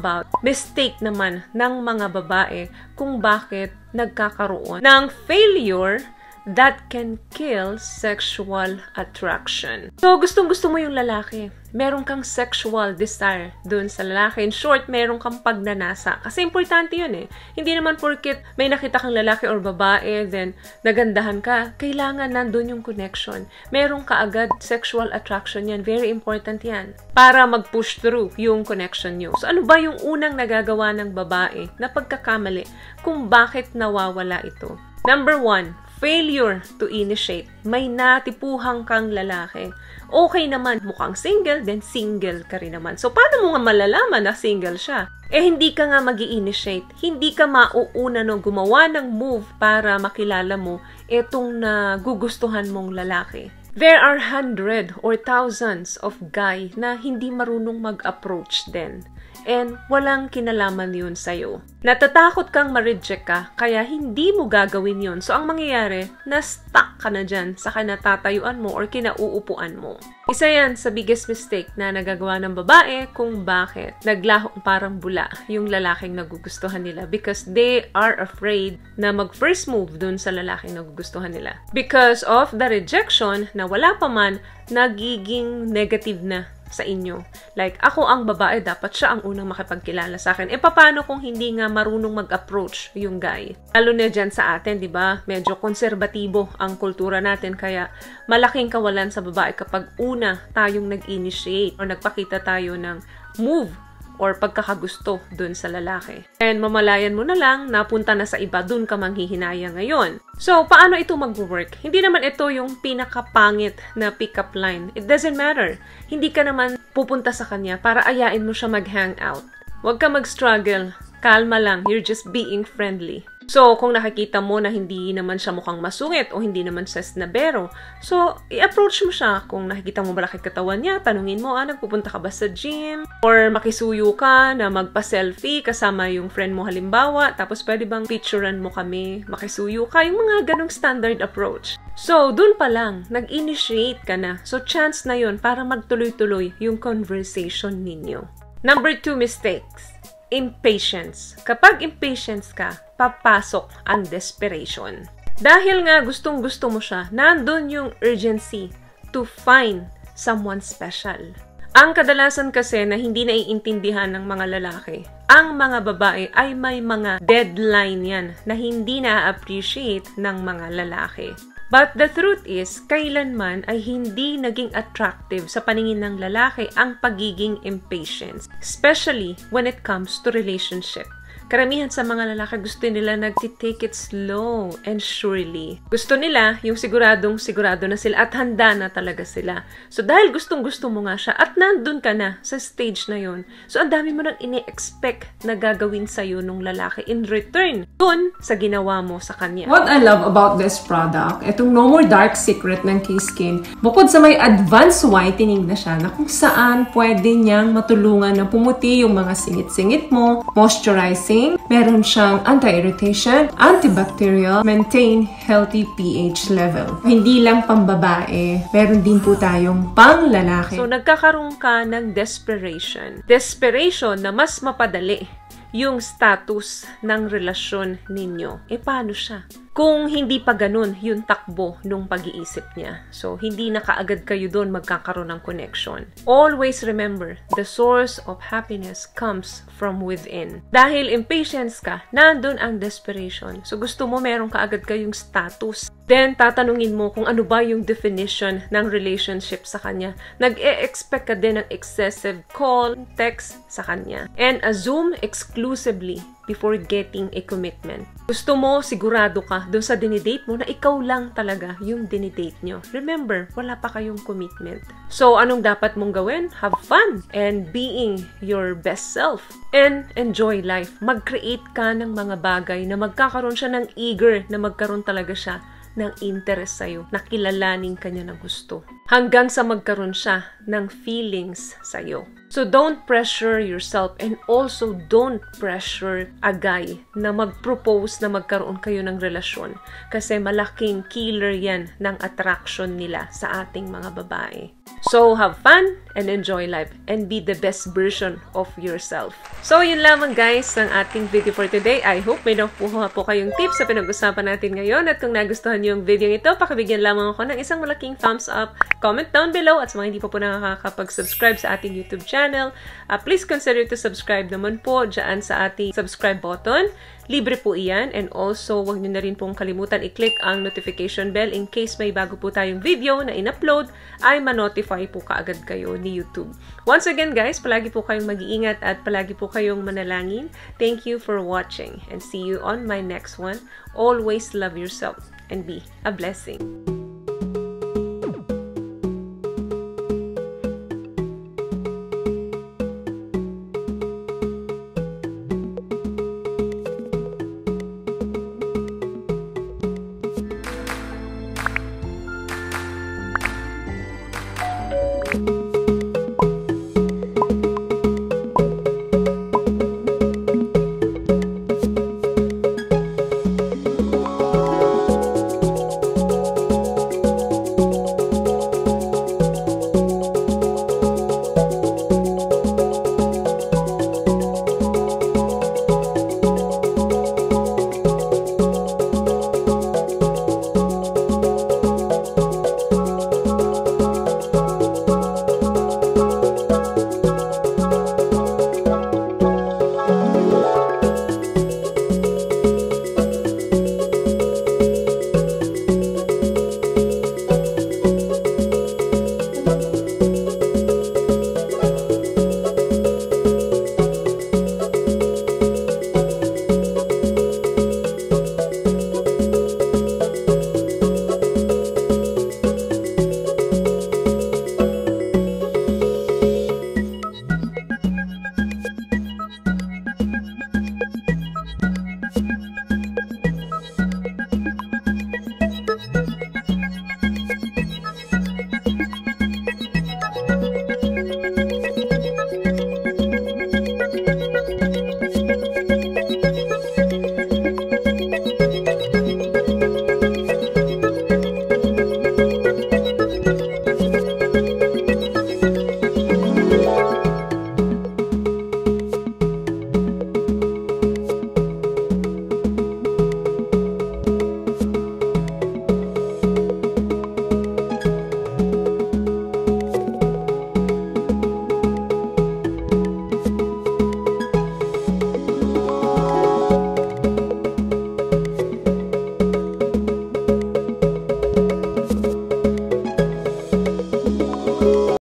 about mistake naman ng mga babae kung bakit nagkakaroon ng failure that can kill sexual attraction. So, gustong-gusto mo yung lalaki. Meron kang sexual desire dun sa lalaki. In short, meron kang pagnanasa. Kasi importante yun eh. Hindi naman porket may nakita kang lalaki or babae, then nagandahan ka, kailangan nandun yung connection. Meron ka agad sexual attraction yan. Very important yan. Para mag-push through yung connection nyo. So, ano ba yung unang nagagawa ng babae na pagkakamali kung bakit nawawala ito? Number 1, failure to initiate. May natipuhang kang lalaki. Okay naman, mukhang single, then single ka rin naman. So, paano mo nga malalaman na single siya? Hindi ka nga mag-i-initiate. Hindi ka mauuna no gumawa ng move para makilala mo itong nagugustuhan mong lalaki. There are hundreds or thousands of guy na hindi marunong mag-approach din. And walang kinalaman yun sa'yo. Natatakot kang ma-reject ka, kaya hindi mo gagawin yun. So, ang mangyayari, na-stuck ka na dyan sa kinatatayuan mo or kinauupuan mo. Isa yan sa biggest mistake na nagagawa ng babae kung bakit naglahong parang bula yung lalaking nagugustuhan nila because they are afraid na mag-first move dun sa lalaking nagugustuhan nila. Because of the rejection na wala pa man, nagiging negative na sa inyo. Like, ako ang babae, dapat siya ang unang makipagkilala sa akin. Paano kung hindi nga marunong mag-approach yung guy? Lalo na dyan sa atin, di ba? Medyo konserbatibo ang kultura natin, kaya malaking kawalan sa babae kapag una tayong nag-initiate or nagpakita tayo ng move or pagkakagusto dun sa lalaki. And mamalayan mo na lang, napunta na sa iba, dun ka manghihinaya ngayon. So, paano ito mag-work? Hindi naman ito yung pinakapangit na pick-up line. It doesn't matter. Hindi ka naman pupunta sa kanya para ayain mo siya mag-hang out. Huwag ka mag-struggle. Kalma lang. You're just being friendly. So, kung nakikita mo na hindi naman siya mukhang masungit o hindi naman siya snabero, so, i-approach mo siya. Kung nakikita mo malaki katawan niya, tanungin mo, nagpupunta ka ba sa gym? Or makisuyo ka na magpa-selfie kasama yung friend mo halimbawa, tapos pwede bang picturean mo kami, makisuyo ka, yung mga ganong standard approach. So, dun pa lang, nag-initiate ka na. So, chance na yun para magtuloy-tuloy yung conversation ninyo. Number 2 mistakes. Impatience. Kapag impatience ka, papasok ang desperation. Dahil nga gustong-gusto mo siya, nandun yung urgency to find someone special. Ang kadalasan kasi na hindi naiintindihan ng mga lalaki, ang mga babae ay may mga deadline yan na hindi na-appreciate ng mga lalaki. But the truth is, kailanman ay hindi naging attractive sa paningin ng lalaki ang pagiging impatient, especially when it comes to relationship. Karamihan sa mga lalaki gusto nila nag-take it slow and surely. Gusto nila yung sigurado na sila at handa na talaga sila. So dahil gustong-gusto mo nga siya at nandun ka na sa stage na yun, so ang dami mo nang ini-expect na gagawin sa'yo nung lalaki in return dun sa ginawa mo sa kanya. What I love about this product, itong No More Dark Secret ng K-Skin, bukod sa may advanced whitening na siya na kung saan pwede niyang matulungan na pumuti yung mga singit-singit mo, moisturizing, meron siyang anti-irritation, antibacterial, maintain healthy pH level. Hindi lang pambabae, meron din po tayong pang-lalaki. So, nagkakaroon ka ng desperation. Desperation na mas mapadali yung status ng relasyon ninyo. Paano siya? Kung hindi pa ganun yung takbo nung pag-iisip niya. So, hindi na kaagad kayo doon magkakaroon ng connection. Always remember, the source of happiness comes from within. Dahil impatience ka, nandun ang desperation. So, gusto mo meron kaagad kayong status. Then, tatanungin mo kung ano ba yung definition ng relationship sa kanya. Nag-e-expect ka din ng excessive call, text sa kanya. And assume exclusively before getting a commitment. Gusto mo, sigurado ka doon sa dinidate mo na ikaw lang talaga yung dinidate nyo. Remember, wala pa kayong commitment. So, anong dapat mong gawin? Have fun and being your best self. And enjoy life. Mag-create ka ng mga bagay na magkakaroon siya ng eager na magkaroon talaga siya ng interest sa'yo, na kilalanin kanya ng gusto. Hanggang sa magkaroon siya ng feelings sa'yo. So don't pressure yourself, and also don't pressure a guy na mag-propose na magkaroon kayo ng relasyon. Kasi malaking killer yan ng attraction nila sa ating mga babae. So, have fun and enjoy life and be the best version of yourself. So, yun lamang guys ang ating video for today. I hope may nakuha po kayong tips sa pinag-usapan natin ngayon. At kung nagustuhan niyo yung video ito, pakibigyan lamang ako ng isang malaking thumbs up. Comment down below. At sa mga hindi pa po nakakapag-subscribe sa ating YouTube channel, please consider to subscribe naman po dyan sa ating subscribe button. Libre po iyan, and also huwag nyo na rin pong kalimutan i-click ang notification bell in case may bago po tayong video na in-upload ay ma-notify po kaagad kayo ni YouTube. Once again guys, palagi po kayong mag-iingat at palagi po kayong manalangin. Thank you for watching and see you on my next one. Always love yourself and be a blessing.